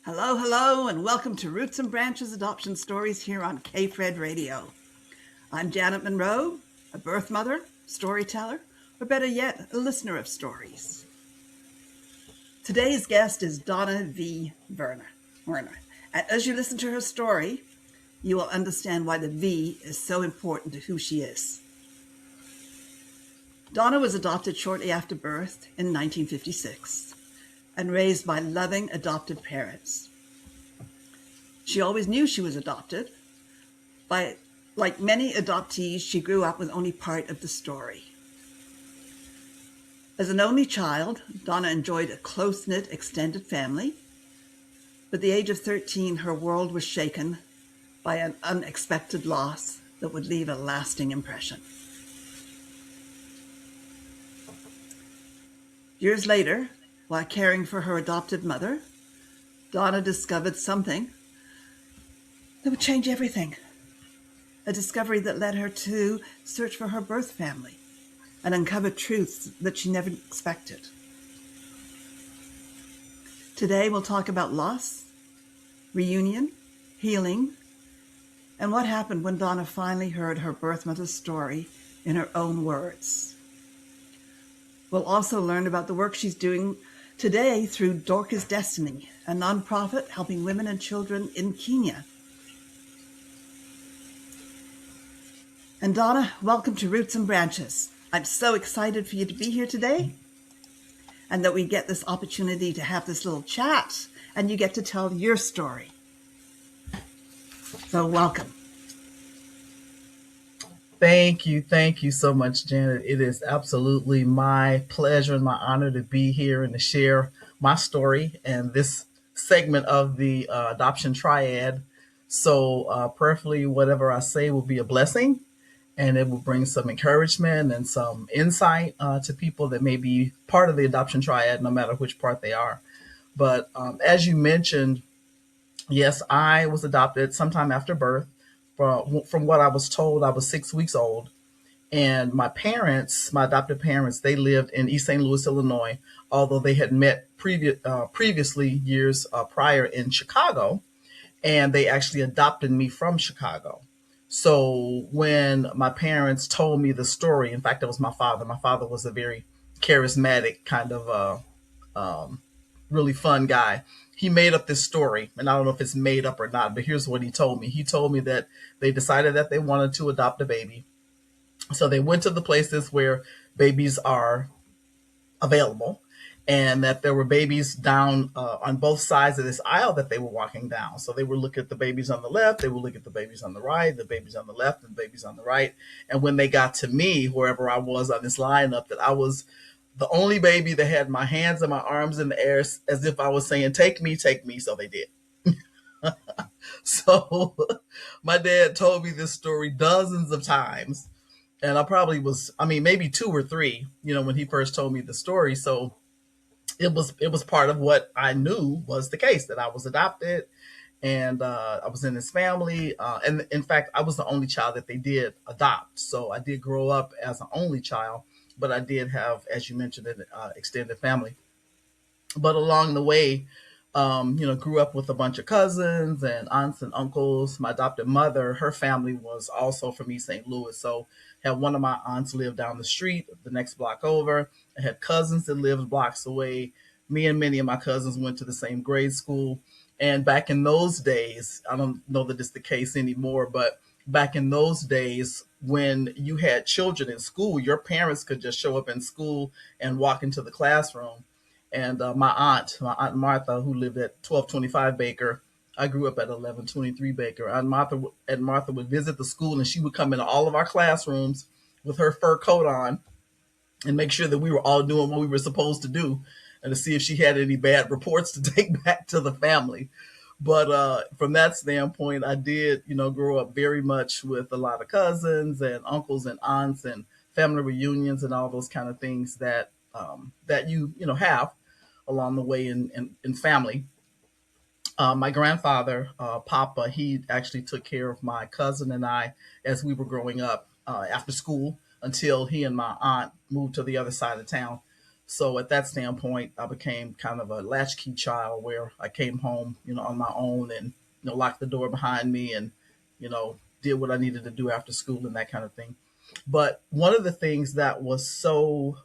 Hello, hello, and welcome to Roots and Branches Adoption Stories here on K-Fred Radio. I'm Janet Monroe, a birth mother, storyteller, or better yet, a listener of stories. Today's guest is Donna V. Werner. And as you listen to her story, you will understand why the V is so important to who she is. Donna was adopted shortly after birth in 1956 and raised by loving adoptive parents. She always knew she was adopted, but like many adoptees, she grew up with only part of the story. As an only child, Donna enjoyed a close-knit extended family. But at the age of 13, her world was shaken by an unexpected loss that would leave a lasting impression. Years later, while caring for her adopted mother, Donna discovered something that would change everything. A discovery that led her to search for her birth family and uncover truths that she never expected. Today we'll talk about loss, reunion, healing, and what happened when Donna finally heard her birth mother's story in her own words. We'll also learn about the work she's doing today through Dorcas Destiny, a nonprofit helping women and children in Kenya. And Donna, welcome to Roots and Branches. I'm so excited for you to be here today and that we get this opportunity to have this little chat and you get to tell your story. So welcome. Thank you so much, Janet. It is absolutely my pleasure and my honor to be here and to share my story and this segment of the adoption triad. So prayerfully, whatever I say will be a blessing and it will bring some encouragement and some insight to people that may be part of the adoption triad, no matter which part they are. But as you mentioned, yes, I was adopted sometime after birth. From what I was told, I was 6 weeks old. And my parents, my adopted parents, they lived in East St. Louis, Illinois, although they had met previously years prior in Chicago. And they actually adopted me from Chicago. So when my parents told me the story, in fact, it was my father. My father was a very charismatic kind of really fun guy. He made up this story, and I don't know if it's made up or not, but here's what he told me. He told me that they decided that they wanted to adopt a baby. So they went to the places where babies are available, and that there were babies down on both sides of this aisle that they were walking down. So they would look at the babies on the left, they would look at the babies on the right, the babies on the left, and the babies on the right. And when they got to me, wherever I was on this lineup, that I was the only baby that had my hands and my arms in the air as if I was saying, take me, take me. So they did. So my dad told me this story dozens of times. And I probably was, maybe two or three, when he first told me the story. So it was part of what I knew was the case, that I was adopted and I was in his family. And in fact, I was the only child that they did adopt. So I did grow up as an only child, but I did have, as you mentioned, an extended family. But along the way, grew up with a bunch of cousins and aunts and uncles. My adopted mother, her family was also from East St. Louis. So had one of my aunts live down the street, the next block over. I had cousins that lived blocks away. Me and many of my cousins went to the same grade school. And back in those days, I don't know that it's the case anymore, but back in those days, when you had children in school, your parents could just show up in school and walk into the classroom. And my aunt Martha, who lived at 1225 Baker, I grew up at 1123 Baker. Aunt Martha would visit the school, and she would come into all of our classrooms with her fur coat on and make sure that we were all doing what we were supposed to do, and to see if she had any bad reports to take back to the family. But from that standpoint, I did, grow up very much with a lot of cousins and uncles and aunts and family reunions and all those kind of things that you have along the way in family. My grandfather, Papa, he actually took care of my cousin and I as we were growing up after school until he and my aunt moved to the other side of town. So at that standpoint, I became kind of a latchkey child where I came home, on my own and, locked the door behind me and, did what I needed to do after school and that kind of thing. But one of the things that was so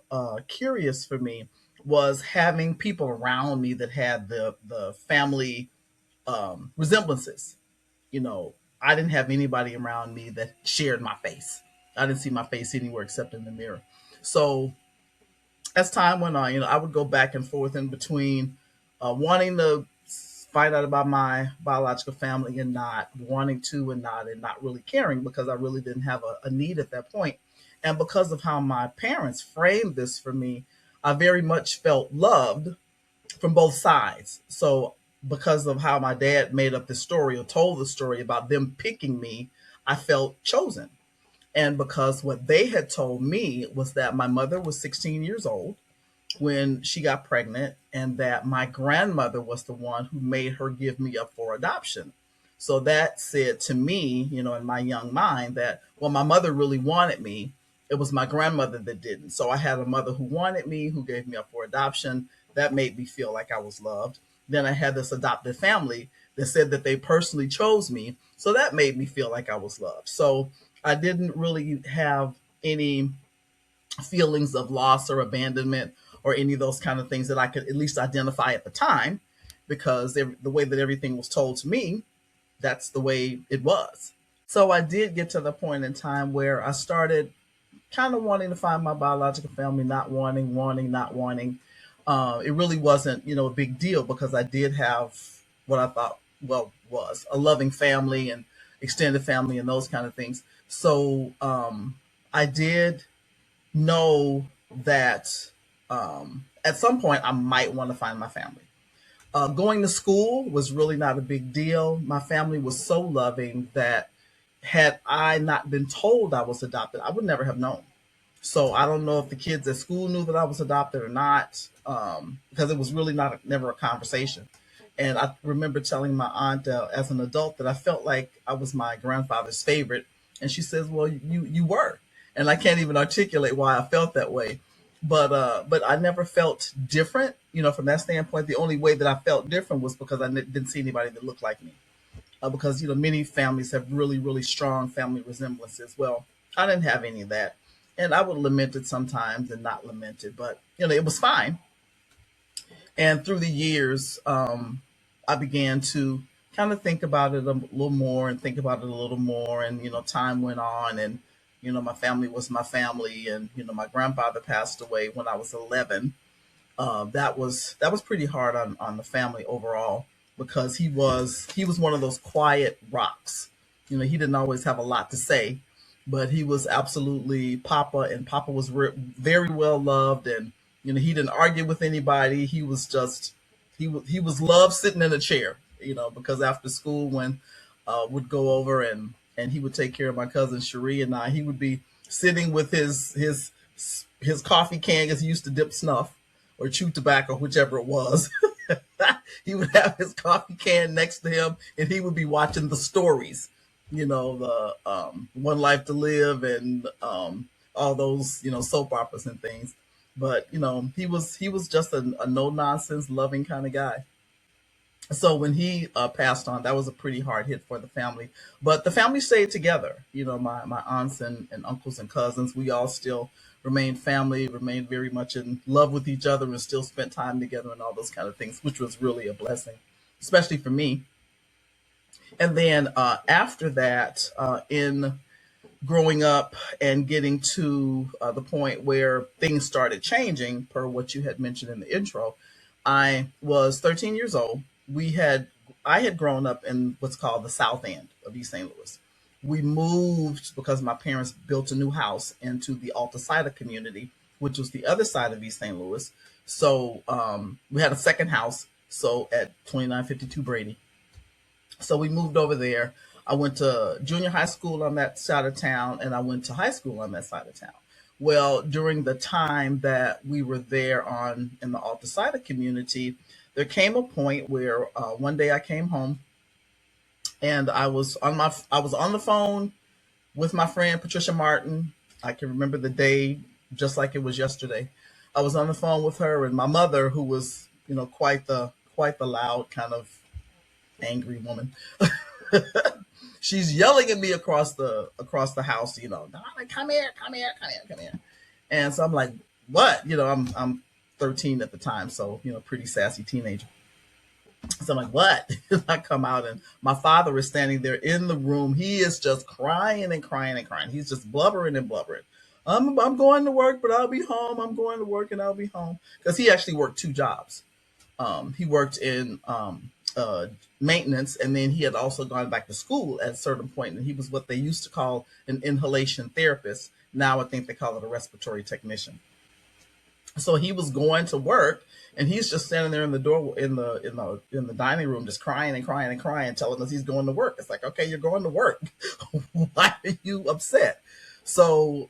curious for me was having people around me that had the family resemblances. You know, I didn't have anybody around me that shared my face. I didn't see my face anywhere except in the mirror. So as time went on, I would go back and forth in between wanting to find out about my biological family and not wanting to and not really caring because I really didn't have a need at that point. And because of how my parents framed this for me, I very much felt loved from both sides. So because of how my dad made up the story or told the story about them picking me, I felt chosen. And because what they had told me was that my mother was 16 years old when she got pregnant and that my grandmother was the one who made her give me up for adoption. So that said to me, in my young mind that, well, my mother really wanted me. It was my grandmother that didn't. So I had a mother who wanted me, who gave me up for adoption. That made me feel like I was loved. Then I had this adopted family that said that they personally chose me. So that made me feel like I was loved. So I didn't really have any feelings of loss or abandonment or any of those kind of things that I could at least identify at the time because the way that everything was told to me, that's the way it was. So I did get to the point in time where I started kind of wanting to find my biological family, not wanting, not wanting. It really wasn't, a big deal because I did have what I thought, well, was a loving family and extended family and those kind of things. So I did know that at some point I might want to find my family. Going to school was really not a big deal. My family was so loving that had I not been told I was adopted, I would never have known. So I don't know if the kids at school knew that I was adopted or not, because it was really never a conversation. And I remember telling my aunt as an adult that I felt like I was my grandfather's favorite, and she says, "Well, you were," and I can't even articulate why I felt that way. But I never felt different, from that standpoint. The only way that I felt different was because I didn't see anybody that looked like me. Because many families have really really strong family resemblances. Well, I didn't have any of that, and I would lament it sometimes and not lament it, but it was fine. And through the years, I began to kind of think about it a little more and think about it a little more. And, time went on and, my family was my family. And, my grandfather passed away when I was 11. That was pretty hard on the family overall because he was one of those quiet rocks. He didn't always have a lot to say, but he was absolutely Papa, and Papa was very well loved, and he didn't argue with anybody. He was just he was loved sitting in a chair, because after school when would go over and he would take care of my cousin Cherie and I, he would be sitting with his coffee can because he used to dip snuff or chew tobacco, whichever it was. He would have his coffee can next to him, and he would be watching the stories, the One Life to Live and all those, soap operas and things. But he was just a no nonsense, loving kind of guy. So when he passed on, that was a pretty hard hit for the family. But the family stayed together. My aunts and uncles and cousins, we all still remained family, remained very much in love with each other, and still spent time together and all those kind of things, which was really a blessing, especially for me. And then after that, in growing up and getting to the point where things started changing, per what you had mentioned in the intro, I was 13 years old. I had grown up in what's called the South End of East St. Louis. We moved because my parents built a new house into the Alta community, which was the other side of East St. Louis. So we had a second house, so at 2952 Brady. So we moved over there. I went to junior high school on that side of town, and I went to high school on that side of town. Well, during the time that we were there in the Alta community, there came a point where one day I came home and I was on the phone with my friend Patricia Martin. I can remember the day just like it was yesterday. I was on the phone with her and my mother, who was, quite the loud kind of angry woman. She's yelling at me across the house, Donna, come here, come here, come here, come here. And so I'm like, what? I'm 13 at the time, so pretty sassy teenager. So I'm like, what? I come out and my father is standing there in the room. He is just crying and crying and crying. He's just blubbering and blubbering. I'm going to work, but I'll be home. I'm going to work and I'll be home. Because he actually worked two jobs. He worked in maintenance, and then he had also gone back to school at a certain point, and he was what they used to call an inhalation therapist. Now I think they call it a respiratory technician. So he was going to work, and he's just standing there in the door in the dining room, just crying and crying and crying, telling us he's going to work. It's like, okay, you're going to work. Why are you upset? So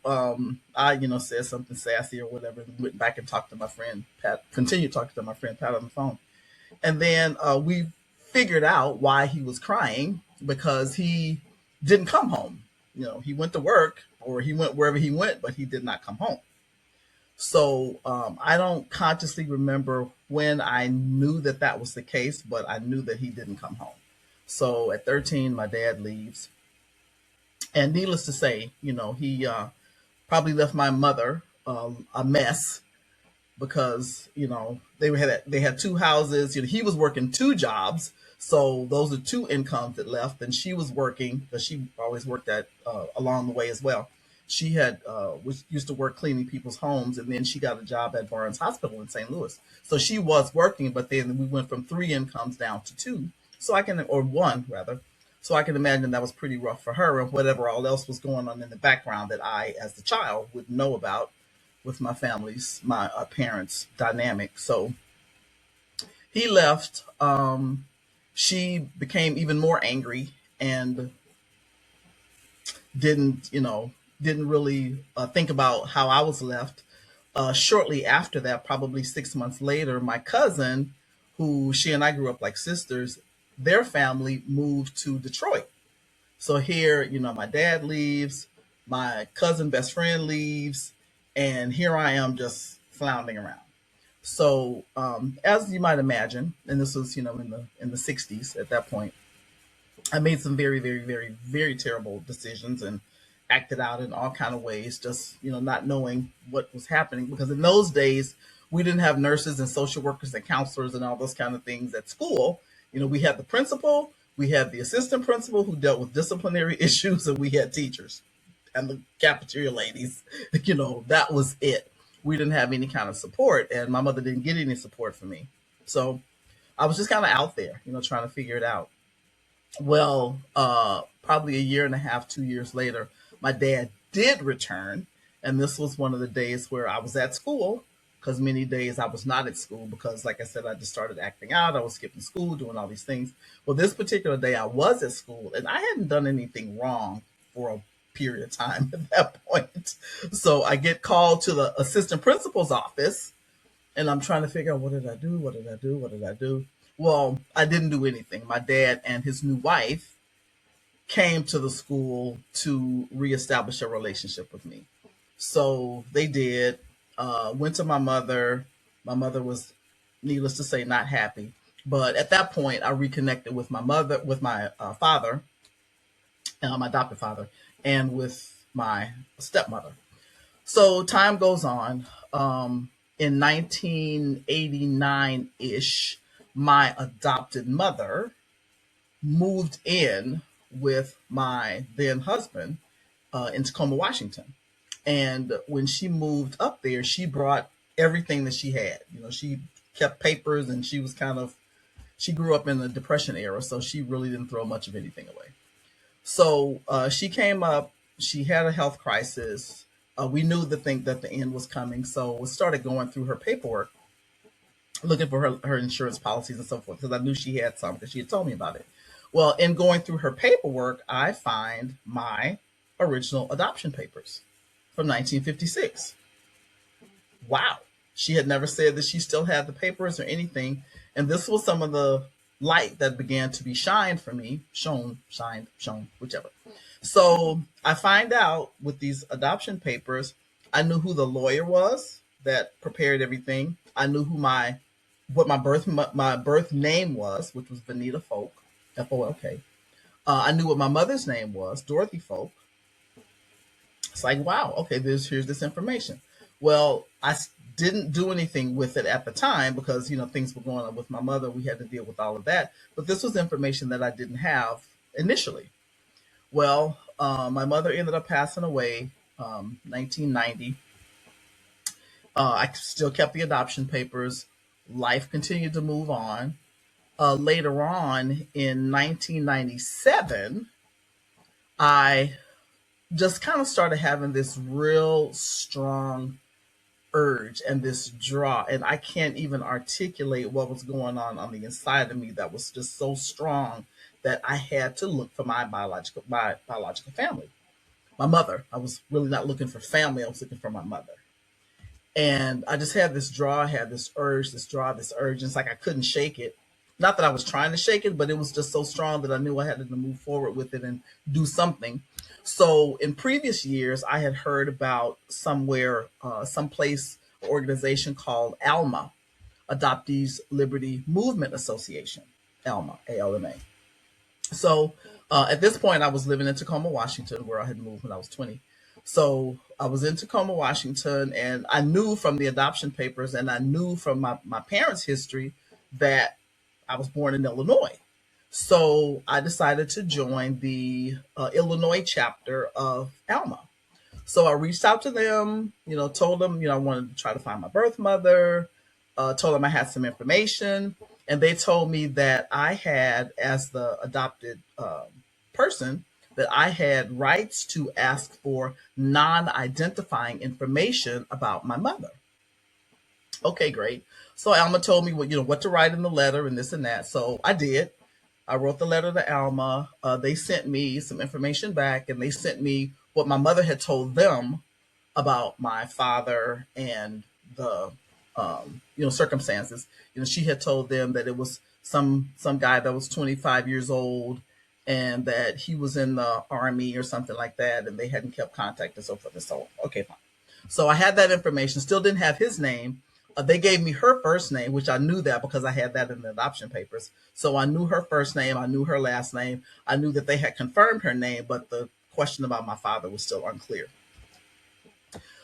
I, said something sassy or whatever, and went back and talked to my friend Pat. Continued talking to my friend Pat on the phone, and then we figured out why he was crying, because he didn't come home. He went to work, or he went wherever he went, but he did not come home. So I don't consciously remember when I knew that was the case, but I knew that he didn't come home. So at 13, my dad leaves. And needless to say, he probably left my mother a mess, because, they had two houses. He was working two jobs. So those are two incomes that left. And she was working, because she always worked along the way as well. She used to work cleaning people's homes, and then she got a job at Barnes Hospital in St. Louis. So she was working, but then we went from three incomes down to two. Or one rather. So I can imagine that was pretty rough for her, and whatever all else was going on in the background that I, as the child, would know about with my my parents' dynamic. So he left. She became even more angry and didn't really think about how I was left. Shortly after that, probably 6 months later, my cousin, who she and I grew up like sisters, their family moved to Detroit. So here, my dad leaves, my cousin best friend leaves, and here I am just floundering around. So, as you might imagine, and this was, in the 60s at that point, I made some very, very, very, very terrible decisions and acted out in all kind of ways, just, not knowing what was happening. Because in those days, we didn't have nurses and social workers and counselors and all those kind of things at school. We had the principal, we had the assistant principal who dealt with disciplinary issues, and we had teachers and the cafeteria ladies. That was it. We didn't have any kind of support, and my mother didn't get any support from me. So I was just kind of out there, trying to figure it out. Well, probably a year and a half, 2 years later, my dad did return. And this was one of the days where I was at school, because many days I was not at school because, like I said, I just started acting out. I was skipping school, doing all these things. Well, this particular day I was at school, and I hadn't done anything wrong for a period of time at that point. So I get called to the assistant principal's office, and I'm trying to figure out, what did I do? What did I do? What did I do? Well, I didn't do anything. My dad and his new wife came to the school to reestablish a relationship with me. So they did. Went to my mother. My mother was, needless to say, not happy. But at that point, I reconnected with my father, my adopted father, and with my stepmother. So time goes on. In 1989-ish, my adopted mother moved in with my then husband in Tacoma, Washington. And when she moved up there, she brought everything that she had. She kept papers, and she grew up in the Depression era, so she really didn't throw much of anything away. So she came up, she had a health crisis. We knew that the end was coming. So we started going through her paperwork, looking for her insurance policies and so forth, because I knew she had some, because she had told me about it. Well, in going through her paperwork, I find my original adoption papers from 1956. Wow. She had never said that she still had the papers or anything. And this was some of the light that began to be shined for me, shown, whichever. So I find out with these adoption papers, I knew who the lawyer was that prepared everything. I knew what my birth name was, which was Vanita Folk, Folk. I knew what my mother's name was, Dorothy Folk. It's like, wow, okay, here's this information. Well, didn't do anything with it at the time because things were going on with my mother. We had to deal with all of that, but this was information that I didn't have initially. Well, my mother ended up passing away 1990. I still kept the adoption papers. Life continued to move on. Later on in 1997, I just kind of started having this real strong urge and this draw, and I can't even articulate what was going on the inside of me that was just so strong that I had to look for my biological family, my mother. I was really not looking for family. I was looking for my mother. And I just had this draw, I had this urge, this draw, this urge. And it's like I couldn't shake it. Not that I was trying to shake it, but it was just so strong that I knew I had to move forward with it and do something. So in previous years, I had heard about someplace, organization called ALMA, Adoptees Liberty Movement Association, ALMA, ALMA. So at this point, I was living in Tacoma, Washington, where I had moved when I was 20. So I was in Tacoma, Washington, and I knew from the adoption papers and I knew from my parents' history that I was born in Illinois. So I decided to join the Illinois chapter of ALMA. So I reached out to them, told them, I wanted to try to find my birth mother, told them I had some information, and they told me that I had, as the adopted person, that I had rights to ask for non-identifying information about my mother. Okay, great. So Alma told me what to write in the letter and this and that. So I did. I wrote the letter to Alma. They sent me some information back, and they sent me what my mother had told them about my father and the circumstances. She had told them that it was some guy that was 25 years old and that he was in the army or something like that, and they hadn't kept contact and so forth and so on. Okay, fine. So I had that information, still didn't have his name. They gave me her first name, which I knew that because I had that in the adoption papers. So I knew her first name, I knew her last name, I knew that they had confirmed her name, but the question about my father was still unclear.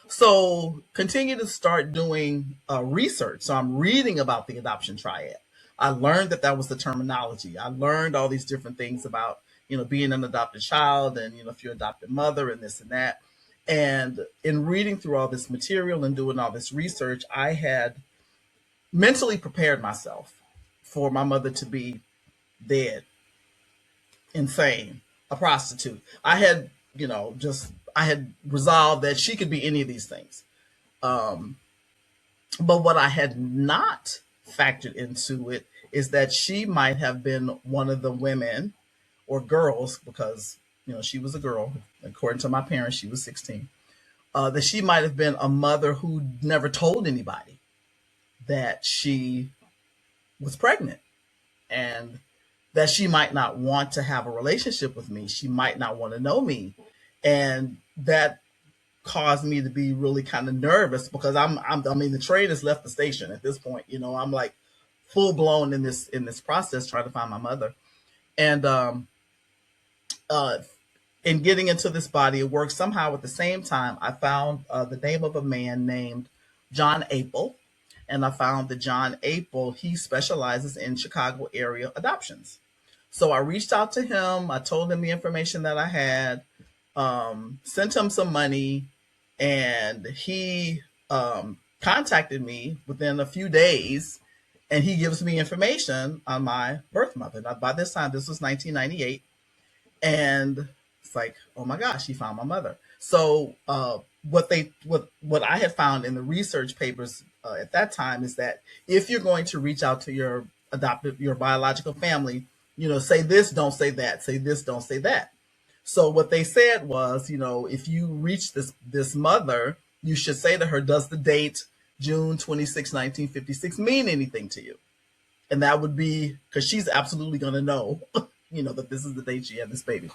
So continue to start doing research. So I'm reading about the adoption triad. I learned that was the terminology. I learned all these different things about, being an adopted child and, if you're adopted mother and this and that. And in reading through all this material and doing all this research, I had mentally prepared myself for my mother to be dead, insane, a prostitute. I had, I had resolved that she could be any of these things. But what I had not factored into it is that she might have been one of the women or girls, because, she was a girl. According to my parents, she was 16. That she might have been a mother who never told anybody that she was pregnant, and that she might not want to have a relationship with me. She might not want to know me. And that caused me to be really kind of nervous because the train has left the station at this point. I'm like full blown in this process trying to find my mother. And in getting into this body of work, somehow at the same time, I found the name of a man named John Apel. And I found that John Apel, he specializes in Chicago area adoptions. So I reached out to him. I told him the information that I had, sent him some money, and he contacted me within a few days, and he gives me information on my birth mother. Now, by this time, this was 1998, and it's like, oh my gosh, he found my mother. So what I had found in the research papers at that time is that if you're going to reach out to your biological family, say this, don't say that, say this, don't say that. So what they said was, if you reach this mother, you should say to her, does the date June 26, 1956 mean anything to you? And that would be, because she's absolutely going to know, that this is the date she had this baby.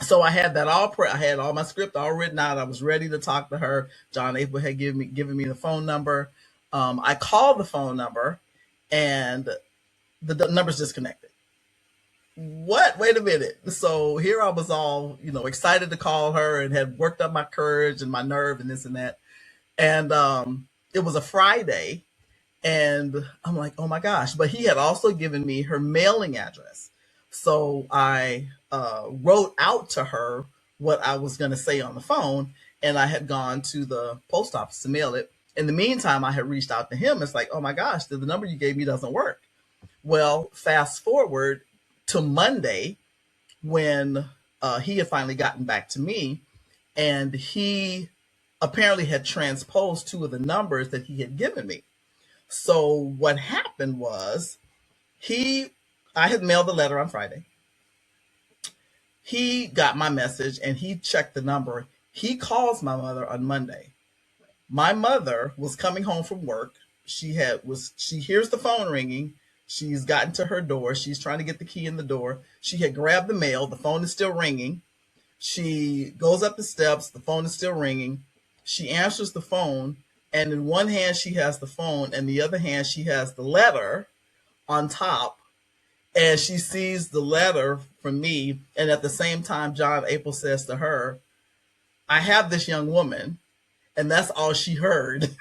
So I had that all I had all my script all written out. I was ready to talk to her. John April had given me the phone number. I called the phone number, and the number's disconnected. What? Wait a minute. So here I was all, excited to call her and had worked up my courage and my nerve and this and that. And it was a Friday, and I'm like, oh my gosh. But he had also given me her mailing address. So I wrote out to her what I was going to say on the phone, and I had gone to the post office to mail it. In the meantime, I had reached out to him. It's like, oh my gosh, the number you gave me doesn't work. Well, fast forward to Monday when he had finally gotten back to me, and he apparently had transposed two of the numbers that he had given me. So what happened was I had mailed the letter on Friday. He got my message and he checked the number. He calls my mother on Monday. My mother was coming home from work. She hears the phone ringing. She's gotten to her door. She's trying to get the key in the door. She had grabbed the mail. The phone is still ringing. She goes up the steps. The phone is still ringing. She answers the phone, and in one hand she has the phone, and the other hand she has the letter on top. And she sees the letter from me, and at the same time, John April says to her, I have this young woman, and that's all she heard,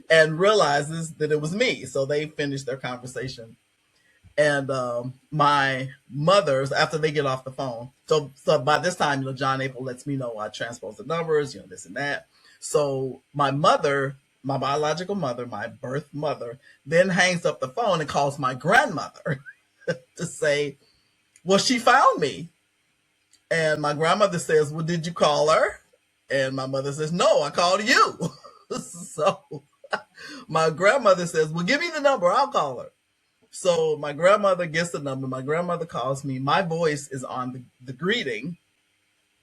and realizes that it was me. So they finished their conversation. And my mother's, after they get off the phone, so by this time, John April lets me know I transpose the numbers, this and that. So my mother, my biological mother, my birth mother, then hangs up the phone and calls my grandmother to say, well, she found me. And my grandmother says, well, did you call her? And my mother says, no, I called you. So my grandmother says, well, give me the number. I'll call her. So my grandmother gets the number. My grandmother calls me. My voice is on the greeting.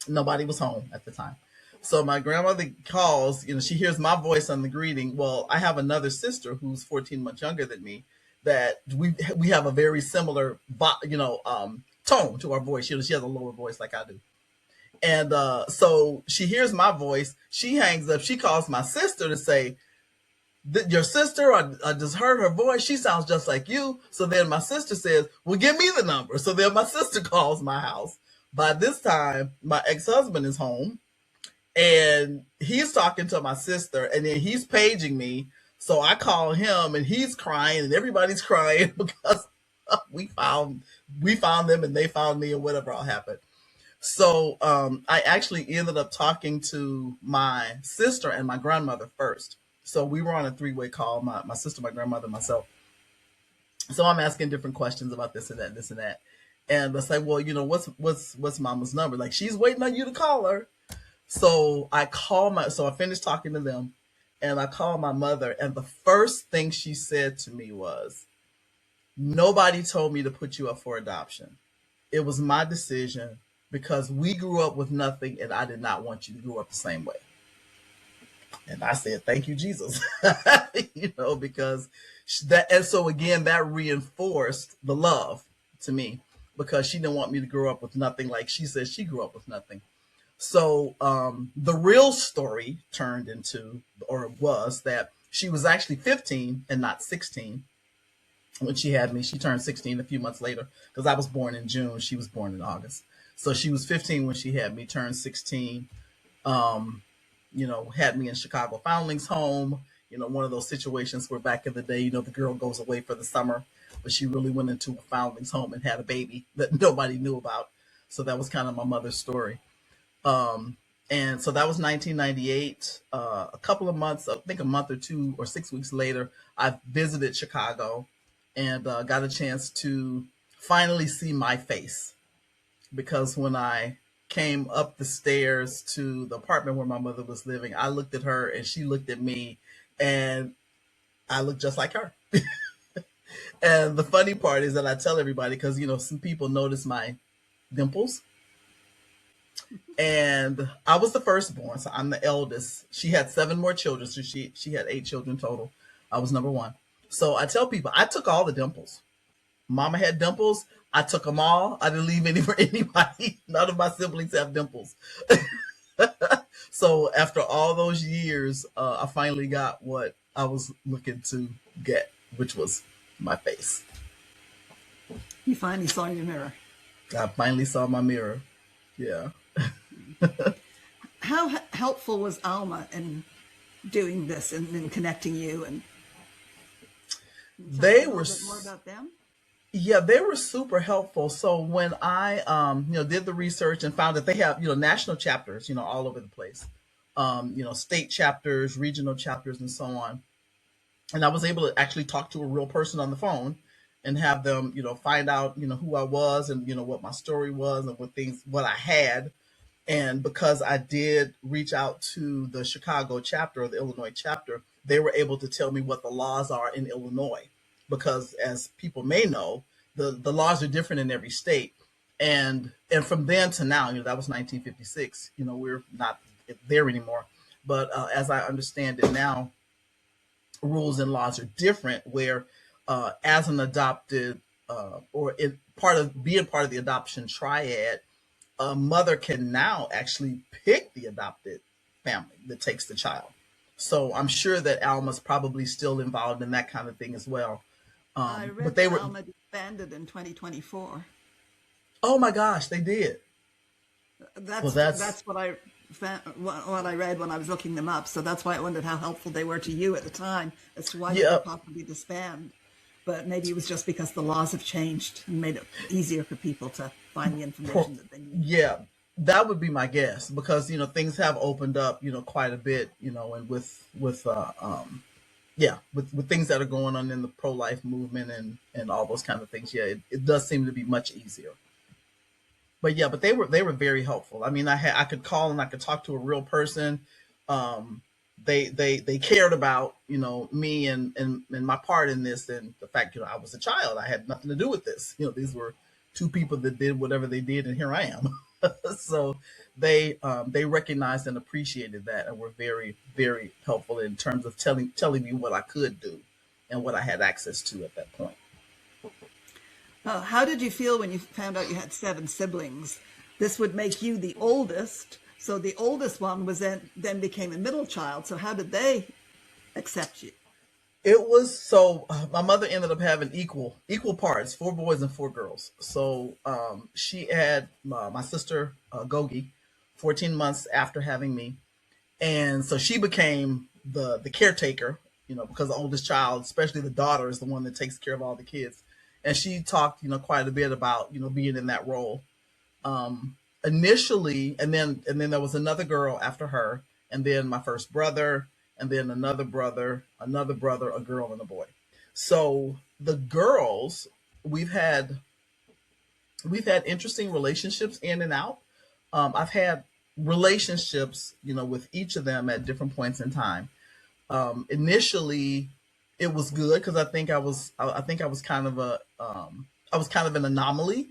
Nobody was home at the time. So my grandmother calls, she hears my voice on the greeting. Well, I have another sister who's 14 months younger than me that we have a very similar, tone to our voice. She has a lower voice like I do. And so she hears my voice. She hangs up. She calls my sister to say, your sister, I just heard her voice. She sounds just like you. So then my sister says, well, give me the number. So then my sister calls my house. By this time, my ex-husband is home, and he's talking to my sister, and then he's paging me. So I call him, and he's crying, and everybody's crying because we found them, and they found me, and whatever all happened. So I actually ended up talking to my sister and my grandmother first. So we were on a three-way call, my sister, my grandmother, myself. So I'm asking different questions about this and that, this and that. And I say, well, what's mama's number? Like, she's waiting on you to call her. So I finished talking to them, and I called my mother. And the first thing she said to me was, nobody told me to put you up for adoption. It was my decision because we grew up with nothing, and I did not want you to grow up the same way. And I said, thank you, Jesus, because that, and so again, that reinforced the love to me because she didn't want me to grow up with nothing like she said she grew up with nothing. So the real story was that she was actually 15 and not 16 when she had me. She turned 16 a few months later because I was born in June. She was born in August. So she was 15 when she had me, turned 16. Had me in Chicago Foundlings Home, one of those situations where back in the day, the girl goes away for the summer, but she really went into a Foundlings Home and had a baby that nobody knew about. So that was kind of my mother's story. And so that was 1998. A couple of months, I think a month or 2 or 6 weeks later, I visited Chicago and got a chance to finally see my face. Because when I came up the stairs to the apartment where my mother was living, I looked at her and she looked at me, and I looked just like her. And the funny part is that I tell everybody, because some people notice my dimples, and I was the firstborn, so I'm the eldest. She had 7 more children, so she had 8 children total. I was number 1. So I tell people I took all the dimples. Mama had dimples. I took them all. I didn't leave any for anybody. None of my siblings have dimples. So after all those years, I finally got what I was looking to get, which was my face. You finally saw your mirror. I finally saw my mirror. Yeah. How helpful was Alma in doing this and in connecting you? And tell me They a were little bit more about them. Yeah, they were super helpful. So when I did the research and found that they have, national chapters, all over the place. State chapters, regional chapters, and so on. And I was able to actually talk to a real person on the phone and have them, find out, who I was and, what my story was and what I had. And because I did reach out to the Chicago chapter or the Illinois chapter, they were able to tell me what the laws are in Illinois. Because as people may know, the laws are different in every state. And from then to now, that was 1956. We're not there anymore. But as I understand it now, rules and laws are different. Where as an adopted or in part of being part of the adoption triad, a mother can now actually pick the adopted family that takes the child. So I'm sure that Alma's probably still involved in that kind of thing as well. I But read they that were, Alma disbanded in 2024. oh my gosh, they did. Well, That's what I what I read when I was looking them up. So that's why I wondered how helpful they were to you at the time as to why they yeah, could possibly disband. But maybe it was just because the laws have changed and made it easier for people to find the information that they need. yeah, that would be my guess because things have opened up quite a bit and with things that are going on in the pro life movement and all those kind of things. Yeah, it does seem to be much easier. But yeah, but they were very helpful. I mean, I could call and I could talk to a real person. Um, they cared about me and my part in this and the fact I was a child. I had nothing to do with this. These were two people that did whatever they did, and here I am. So they recognized and appreciated that, and were very very helpful in terms of telling me what I could do and what I had access to at that point. How did you feel when you found out you had seven siblings? This would make you the oldest. So the oldest one was then became a middle child. So how did they accept you? It was so my mother ended up having equal parts, four boys and four girls. So she had my sister Gogi, 14 months after having me, and so she became the caretaker. Because the oldest child, especially the daughter, is the one that takes care of all the kids, and she talked quite a bit about being in that role initially, and then there was another girl after her, and then my first brother, and then another brother, a girl, and a boy. So the girls, we've had we've had interesting relationships in and out. I've had relationships, with each of them at different points in time. Initially, it was good because I think I was kind of an anomaly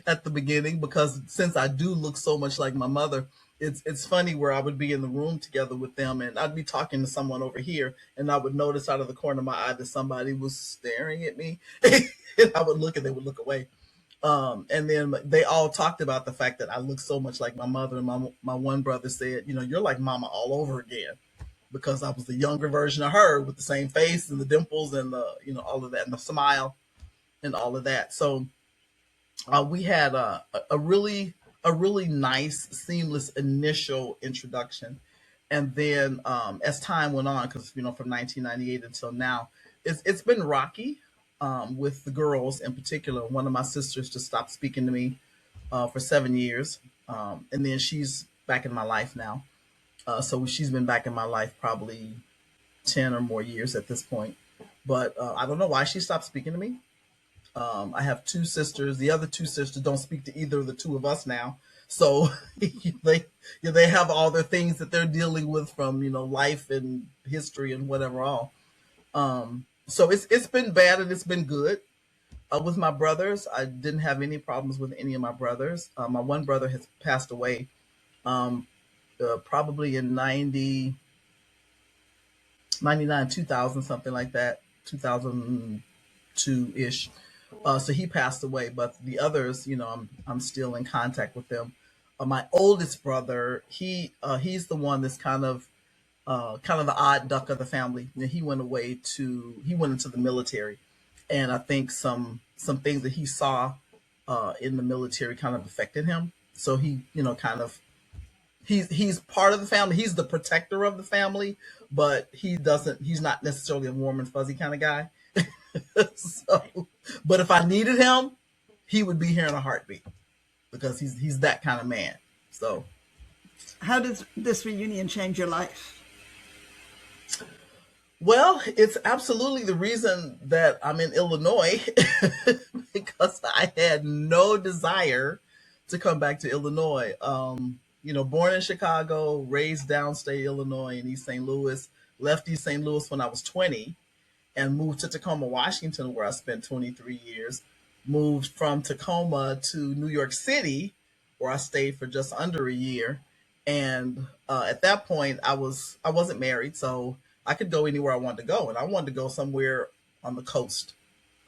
at the beginning because since I do look so much like my mother, it's funny where I would be in the room together with them and I'd be talking to someone over here and I would notice out of the corner of my eye that somebody was staring at me and I would look and they would look away. And then they all talked about the fact that I look so much like my mother, and my one brother said, you're like mama all over again because I was the younger version of her with the same face and the dimples and the all of that and the smile and all of that. So we had a really nice seamless initial introduction, and then as time went on, because from 1998 until now, it's been rocky with the girls in particular. One of my sisters just stopped speaking to me for 7 years, and then she's back in my life now. So she's been back in my life probably 10 or more years at this point. But I don't know why she stopped speaking to me. I have two sisters. The other two sisters don't speak to either of the two of us now. So they have all their things that they're dealing with from life and history and whatever all. So it's been bad and it's been good. With my brothers, I didn't have any problems with any of my brothers. My one brother has passed away um, probably in 99, 2000, something like that, 2002 ish. So he passed away, but the others, I'm still in contact with them. My oldest brother, he's the one that's kind of the odd duck of the family. He went into the military, and I think some things that he saw in the military kind of affected him. So he, kind of he's part of the family. He's the protector of the family, but he's not necessarily a warm and fuzzy kind of guy. So, but if I needed him, he would be here in a heartbeat because he's that kind of man. So, How does this reunion change your life? well, it's absolutely the reason that I'm in Illinois because I had no desire to come back to Illinois. Born in Chicago, raised downstate Illinois in East St. Louis, left East St. Louis when I was 20 and moved to Tacoma, Washington, where I spent 23 years. Moved from Tacoma to New York City, where I stayed for just under a year. And at that point, I wasn't married, so I could go anywhere I wanted to go, and I wanted to go somewhere on the coast.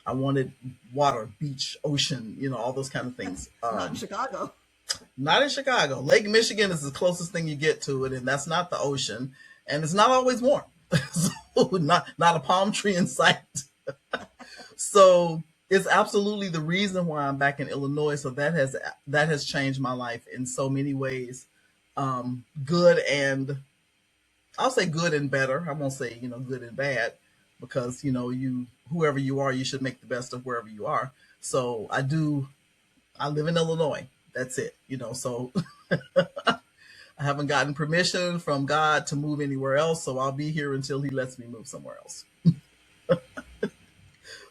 I wanted water, beach, ocean, all those kind of things. Not in Chicago. Not in Chicago. Lake Michigan is the closest thing you get to it, and that's not the ocean, and it's not always warm. So not a palm tree in sight. So it's absolutely the reason why I'm back in Illinois. So that has changed my life in so many ways, good and I'll say good and better. I won't say good and bad because you whoever you are, you should make the best of wherever you are. So I do. I live in Illinois. That's it. So I haven't gotten permission from God to move anywhere else. So I'll be here until He lets me move somewhere else.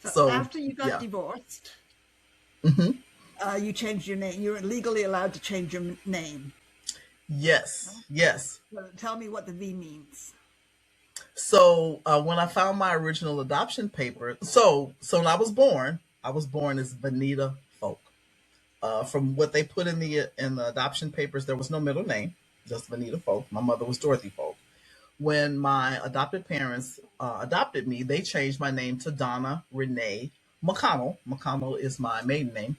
So So after you got yeah. divorced, Hmm. you changed your name. You're legally allowed to change your name. Yes. Yes. So tell me what the V means. So when I found my original adoption paper, so when I was born as Vanita Folk. From what they put in the adoption papers, there was no middle name, just Vanita Folk. My mother was Dorothy Folk. When my adopted parents adopted me, they changed my name to Donna Renee McConnell. McConnell is my maiden name.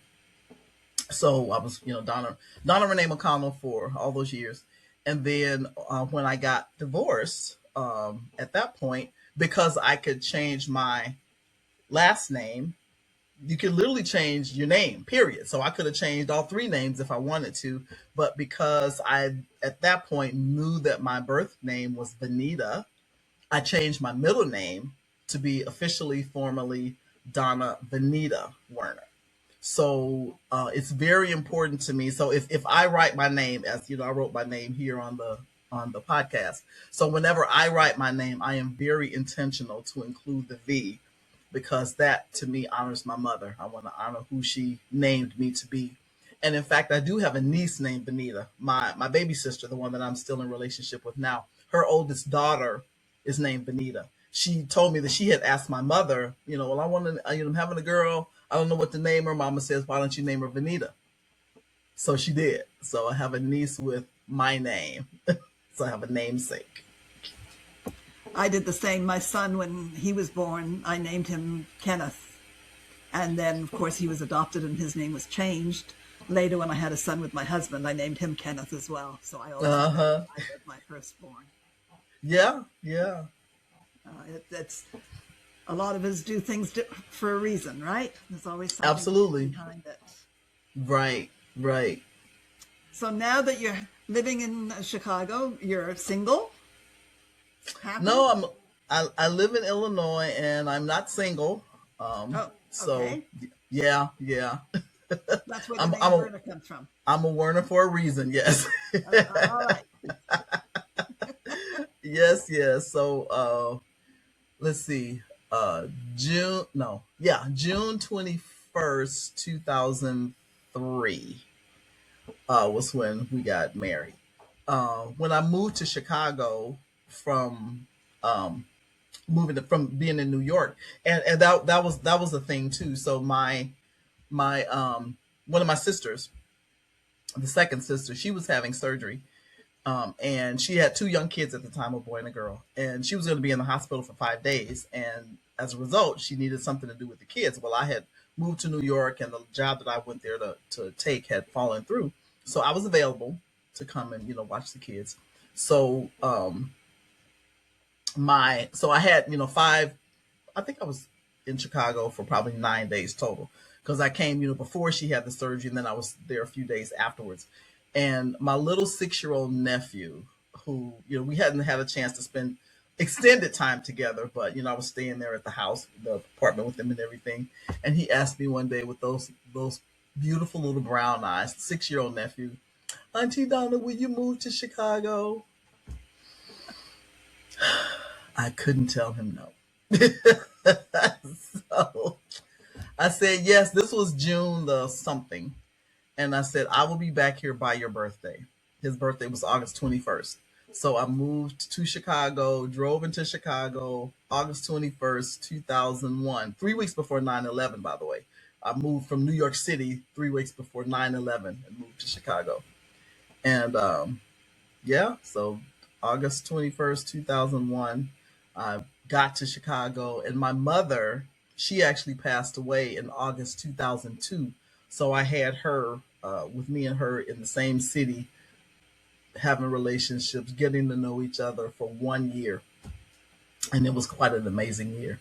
So I was, Donna Renee McConnell for all those years. And then when I got divorced, at that point, because I could change my last name, you could literally change your name, period. So I could have changed all three names if I wanted to. But because I, at that point, knew that my birth name was Vanita, I changed my middle name to be officially, formally Donna Vanita Werner. So it's very important to me. So if I write my name, as I wrote my name here on the podcast. So whenever I write my name, I am very intentional to include the V because that to me honors my mother. I want to honor who she named me to be. And in fact, I do have a niece named Benita, my baby sister, the one that I'm still in relationship with now. Her oldest daughter is named Benita. She told me that she had asked my mother, well, I want to, I'm having a girl. I don't know what to name her. Mama says, why don't you name her Benita? So she did. So I have a niece with my name. So I have a namesake. I did the same. My son, when he was born, I named him Kenneth. And then, of course, he was adopted and his name was changed. Later, when I had a son with my husband, I named him Kenneth as well. So I always Uh-huh. identified with my firstborn. Yeah, yeah. It's a lot of us do things for a reason, right? There's always something Absolutely. behind it. Right, right. So now that you're living in Chicago, you're single, happy? No, I live in Illinois and I'm not single. Oh, So okay. yeah, yeah. That's where the I'm name I'm a Werner comes from. I'm a Werner for a reason. Yes. All right. Yes, yes. So let's see. June no, yeah, June 21st, 2003 was when we got married. When I moved to Chicago from um from being in New York, and that was a thing too. So my one of my sisters, the second sister, she was having surgery, and she had two young kids at the time, a boy and a girl, and she was going to be in the hospital for 5 days, and as a result, she needed something to do with the kids. Well, I had moved to New York, and the job that I went there to take had fallen through. So I was available to come and watch the kids. So I had five. I think I was in Chicago for probably 9 days total because I came before she had the surgery, and then I was there a few days afterwards. And my little 6-year-old nephew, who we hadn't had a chance to spend extended time together, but I was staying there at the house, the apartment with him and everything. And he asked me one day with those beautiful little brown eyes, 6-year-old nephew, Auntie Donna, will you move to Chicago? I couldn't tell him no. So I said yes. This was June the something, and I said I will be back here by your birthday. His birthday was August 21st. So I moved to Chicago, drove into Chicago August 21st, 2001, 3 weeks before 9/11, by the way. I moved from New York City 3 weeks before 9/11 and moved to Chicago. And yeah, so August 21st, 2001, I got to Chicago, and my mother, she actually passed away in August 2002. So I had her with me and her in the same city, having relationships, getting to know each other for 1 year. And it was quite an amazing year.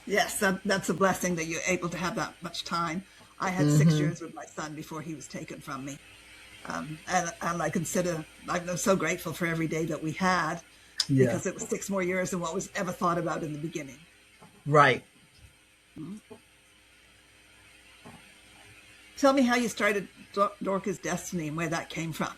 Yes, that's a blessing that you're able to have that much time. I had six Hmm. years with my son before he was taken from me. And I'm so grateful for every day that we had Yeah, because it was 6 more years than what was ever thought about in the beginning. right. Tell me how you started Dorcas Destiny and where that came from.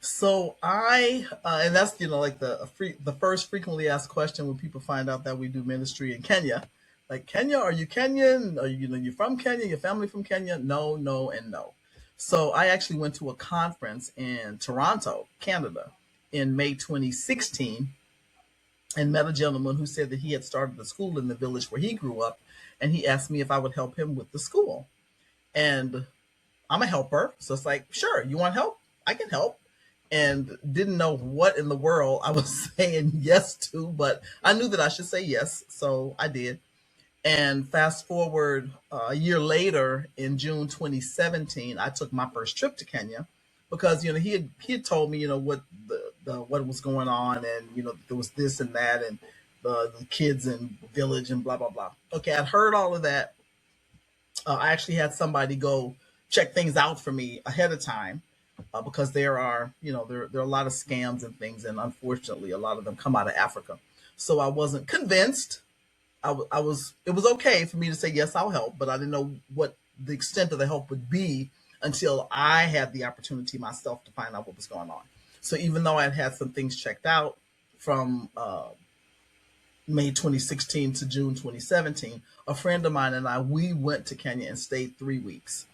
So and that's like the first frequently asked question when people find out that we do ministry in Kenya. Like, Kenya, are you Kenyan? Are you from Kenya? Your family from Kenya? No, no, and no. So I actually went to a conference in Toronto, Canada, in May 2016, and met a gentleman who said that he had started a school in the village where he grew up, and he asked me if I would help him with the school. And I'm a helper, so it's like, sure, you want help? I can help. And didn't know what in the world I was saying yes to, but I knew that I should say yes, so I did. And fast forward a year later, in June 2017, I took my first trip to Kenya because he had told me what what was going on, and there was this and that, and the kids in village and blah blah blah. Okay, I'd heard all of that. I actually had somebody go check things out for me ahead of time because there are there are a lot of scams and things, and unfortunately, a lot of them come out of Africa. So I wasn't convinced. I was. It was okay for me to say yes, I'll help, but I didn't know what the extent of the help would be until I had the opportunity myself to find out what was going on. So even though I had some things checked out from May 2016 to June 2017, a friend of mine and I, we went to Kenya and stayed 3 weeks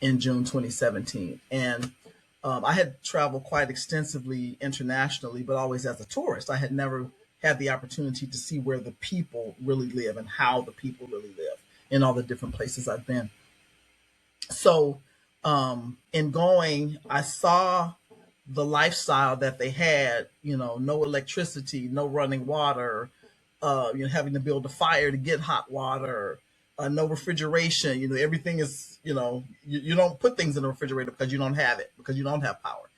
in June 2017. And I had traveled quite extensively internationally, but always as a tourist. I had never had the opportunity to see where the people really live and how the people really live in all the different places I've been. So, in going, I saw the lifestyle that they had, no electricity, no running water, having to build a fire to get hot water, no refrigeration. Everything is, you don't put things in the refrigerator because you don't have it, because you don't have power.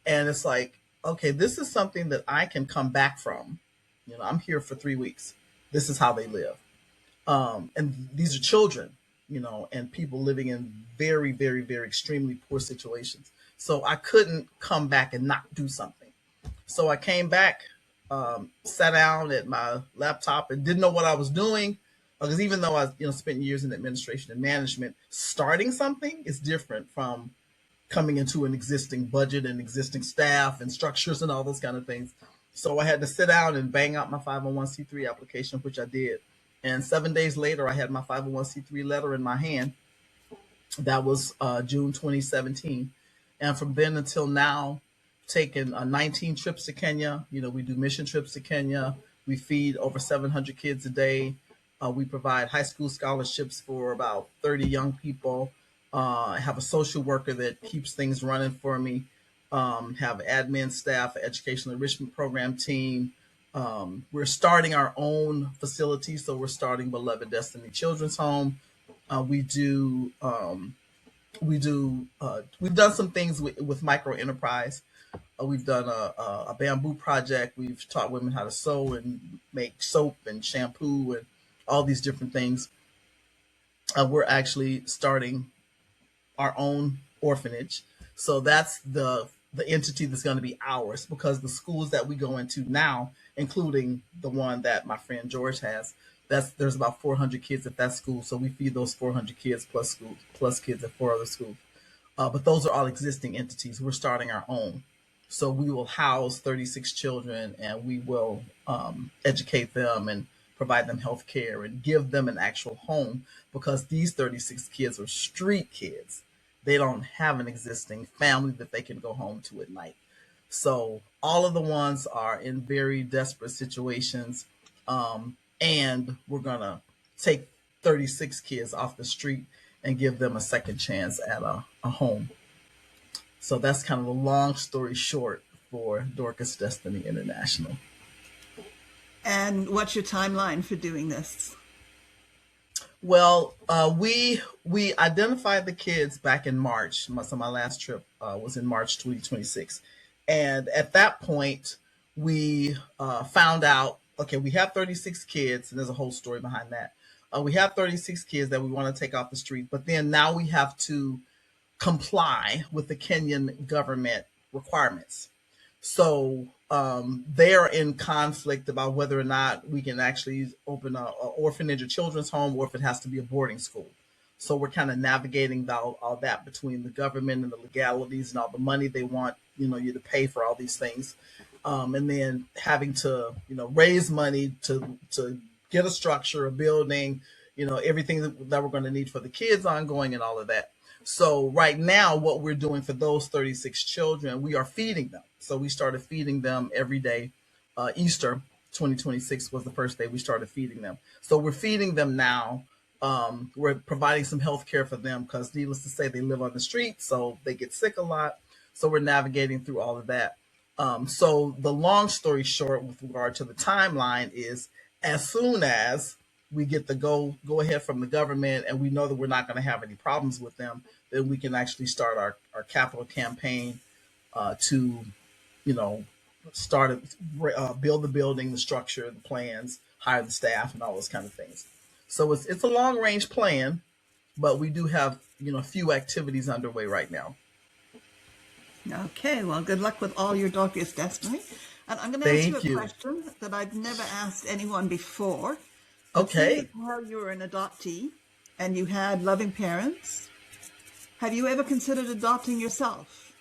And it's like, okay, this is something that I can come back from. I'm here for 3 weeks. This is how they live. And these are children, and people living in very, very, very extremely poor situations. So I couldn't come back and not do something. So I came back, sat down at my laptop, and didn't know what I was doing. Because even though I, spent years in administration and management, starting something is different from coming into an existing budget and existing staff and structures and all those kind of things. So I had to sit down and bang out my 501c3 application, which I did. And 7 days later, I had my 501c3 letter in my hand. That was June 2017. And from then until now, taken 19 trips to Kenya. We do mission trips to Kenya. We feed over 700 kids a day. We provide high school scholarships for about 30 young people. I have a social worker that keeps things running for me. Have admin staff, educational enrichment program team, We're starting our own facility, so we're starting Beloved Destiny Children's Home. We do we've done some things with micro enterprise. We've done a bamboo project. We've taught women how to sew and make soap and shampoo and all these different things. We're actually starting our own orphanage. So that's the entity that's going to be ours, because the schools that we go into now, including the one that my friend George has, there's about 400 kids at that school. So we feed those 400 kids plus kids at 4 other schools. But those are all existing entities. We're starting our own. So we will house 36 children, and we will educate them and provide them health care and give them an actual home, because these 36 kids are street kids. They don't have an existing family that they can go home to at night. So all of the ones are in very desperate situations. And we're going to take 36 kids off the street and give them a second chance at a home. So that's kind of a long story short for Dorcas Destiny International. And what's your timeline for doing this? Well, we identified the kids back in March. So my last trip was in March 2026, and at that point, we found out. Okay, we have 36 kids, and there's a whole story behind that. We have 36 kids that we want to take off the street, but then now we have to comply with the Kenyan government requirements. So they are in conflict about whether or not we can actually open a orphanage or children's home, or if it has to be a boarding school. So we're kind of navigating all that between the government and the legalities and all the money they want, you to pay for all these things. And then having to, raise money to get a structure, a building, everything that we're going to need for the kids ongoing and all of that. So right now, what we're doing for those 36 children, we are feeding them. So we started feeding them every day. Easter 2026 was the first day we started feeding them. So we're feeding them now. We're providing some health care for them, because needless to say, they live on the street, so they get sick a lot. So we're navigating through all of that. So the long story short with regard to the timeline is, as soon as we get the go ahead from the government and we know that we're not going to have any problems with them, then we can actually start our capital campaign to, start build the building, the structure, the plans, hire the staff, and all those kind of things. So it's a long range plan, but we do have a few activities underway right now. Okay, well, good luck with all your Dorcas Destiny. And I'm going to ask Thank you a you. question that I've never asked anyone before. Okay. How you were an adoptee and you had loving parents, have you ever considered adopting yourself?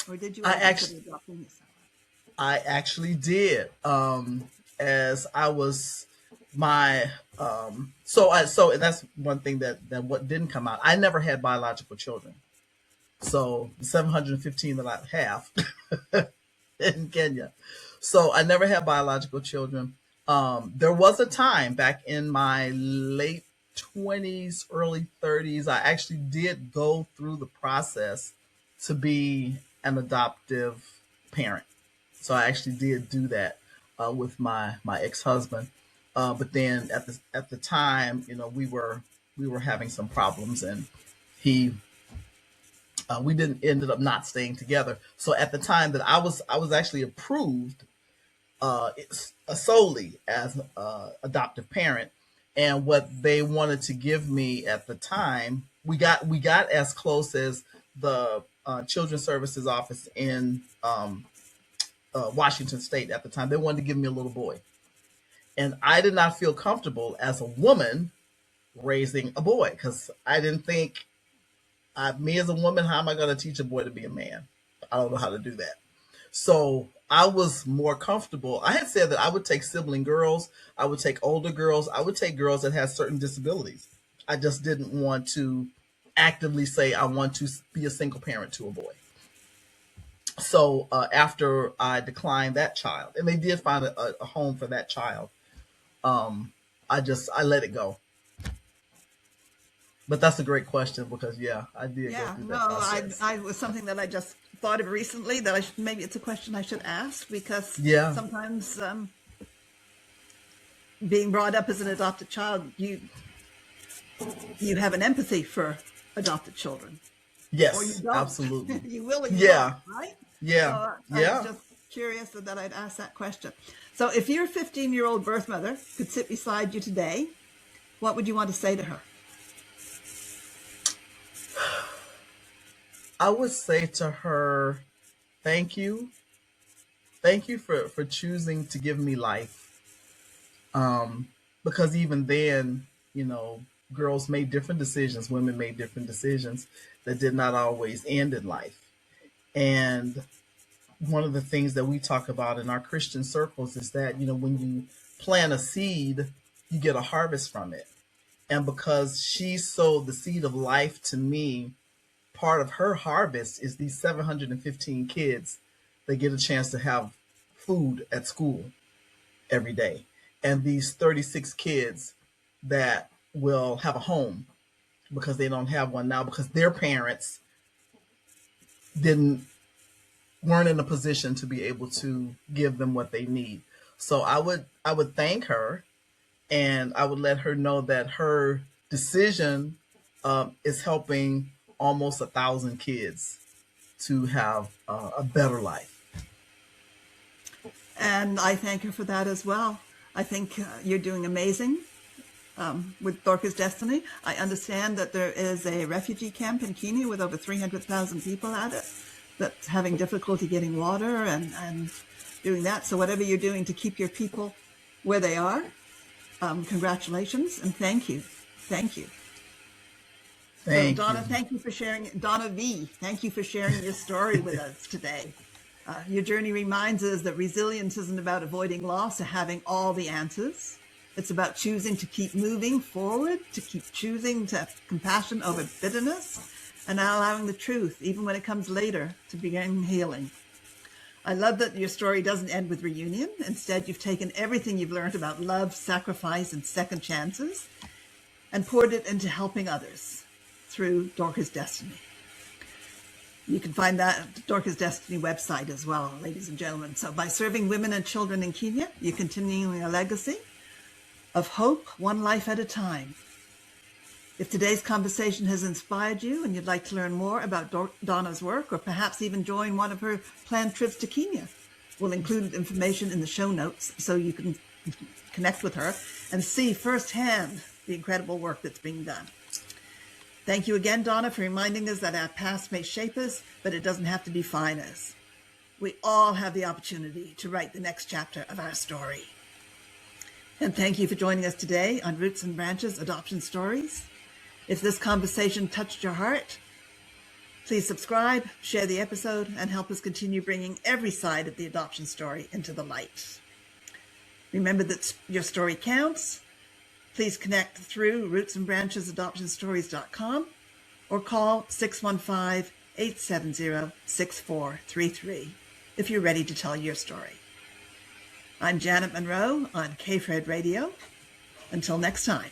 Or did you ever consider adopting yourself? I actually did. As I was my so and that's one thing that what didn't come out. I never had biological children. So the 715 that I have in Kenya. So I never had biological children. There was a time back in my late 20s, early 30s, I actually did go through the process to be an adoptive parent. So I actually did do that with my ex-husband. But then at the time, we were having some problems, and he we didn't ended up not staying together. So at the time that I was actually approved solely as adoptive parent, and what they wanted to give me at the time, we got as close as the Children's Services Office in Washington State at the time. They wanted to give me a little boy, and I did not feel comfortable as a woman raising a boy, because I didn't think, me as a woman, how am I going to teach a boy to be a man? I don't know how to do that. So I was more comfortable. I had said that I would take sibling girls, I would take older girls, I would take girls that had certain disabilities. I just didn't want to actively say I want to be a single parent to a boy. So after I declined that child, and they did find a home for that child, I let it go. But that's a great question, because I did go through that process. I was something that I just thought of recently that maybe it's a question I should ask, because Yeah. sometimes being brought up as an adopted child, you have an empathy for adopted children, or you Yes, don't. absolutely. You will or you won't, Yeah, right? So yeah, I was yeah. just curious that I'd ask that question. So if your 15-year-old birth mother could sit beside you today, what would you want to say to her? I would say to her, thank you. Thank you for choosing to give me life. Because even then, you know, girls made different decisions, women made different decisions that did not always end in life. And one of the things that we talk about in our Christian circles is that, you know, when you plant a seed, you get a harvest from it. And because she sowed the seed of life to me, part of her harvest is these 715 kids that get a chance to have food at school every day. And these 36 kids that will have a home because they don't have one now because their parents didn't weren't in a position to be able to give them what they need. So I would thank her, and I would let her know that her decision is helping almost 1,000 kids to have a better life. And I thank her for that as well. I think you're doing amazing with Dorcas Destiny. I understand that there is a refugee camp in Kenya with over 300,000 people at it that's having difficulty getting water and doing that. So whatever you're doing to keep your people where they are, congratulations and thank you. Thank you. So Thank you. Donna, thank you for sharing. Donna V, thank you for sharing your story with us today. Your journey reminds us that resilience isn't about avoiding loss or having all the answers. It's about choosing to keep moving forward, to keep choosing to have compassion over bitterness, and allowing the truth, even when it comes later, to begin healing. I love that your story doesn't end with reunion. Instead, you've taken everything you've learned about love, sacrifice, and second chances and poured it into helping others through Dorcas Destiny. You can find that at the Dorcas Destiny website as well, ladies and gentlemen. So by serving women and children in Kenya, you're continuing a legacy of hope, one life at a time. If today's conversation has inspired you and you'd like to learn more about Donna's work, or perhaps even join one of her planned trips to Kenya, we'll include information in the show notes so you can connect with her and see firsthand the incredible work that's being done. Thank you again, Donna, for reminding us that our past may shape us, but it doesn't have to define us. We all have the opportunity to write the next chapter of our story. And thank you for joining us today on Roots and Branches Adoption Stories. If this conversation touched your heart, please subscribe, share the episode, and help us continue bringing every side of the adoption story into the light. Remember that your story counts. Please connect through rootsandbranchesadoptionstories.com or call 615-870-6433 if you're ready to tell your story. I'm Janet Monroe on K-Fred Radio. Until next time.